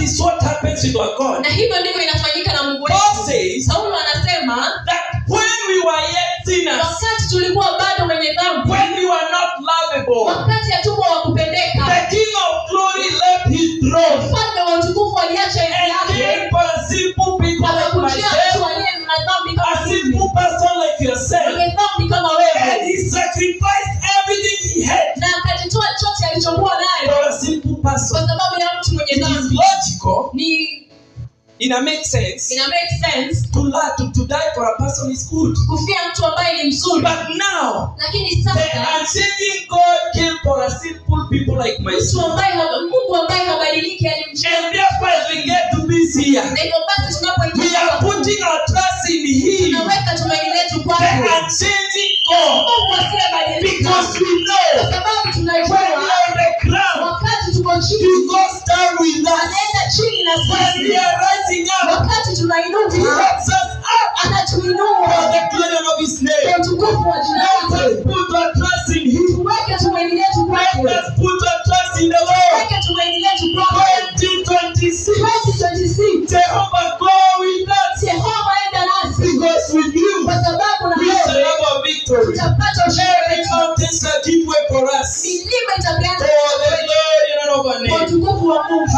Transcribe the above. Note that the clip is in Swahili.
that is what happens with our God. Na hivyo ndivyo inafanyika na Mungu wetu. Paul says Paulo anasema that when we were yet sinners, wakati tulikuwa bado wenye dhambi, when we were not lovable, wakati hatukuwa wa kupendeka, the King of Glory left his throne mfalme wa utukufu aliacha enzi and yake, came for a simple people like akakujia mtu myself, aliye na dhambi a kama mimi, simple person like yourself, mwenye dhambi kama and wewe, he sacrificed everything he had na akajitoa chote alichokuwa nayo for a simple kwa person. sababu ya mtu mwenye It is dhambi. logical. Ina It makes sense make sense to die for a person is good. kufia mtu ambaye ni mzuri, But now, lakini the sasa unchanging God came for a simple people like myself. mtu ambaye Mungu ambaye habadiliki alimchagua. And therefore, as we get to this here, Na hivyo basi we tunapoingia are putting our trust in Him, tunaweka tumaini letu the kwake, unchanging God, Mungu asiyebadilika, because we kwa know sababu when tunajua we are on the ground, wakati tuko He chini goes down with us. anaenda chini na When we sisi, are rising up, wakati He tunainuka helps us up for anatuinua the glory of His kwa name. utukufu wa jina Let lake. us put our trust in Him. Tuweke tumaini letu Let kwake, us put our trust in the Lord. tuweke tumaini letu kwake. 2026, 2026 Jehovah go with us, Yehova enda nasi, because with you kwa sababu na we shall wewe have a victory. tutapata ushindi Every wetu. mountain shall give way for us. Milima itapeana For the glory and honor of our kwa name. utukufu wa Mungu.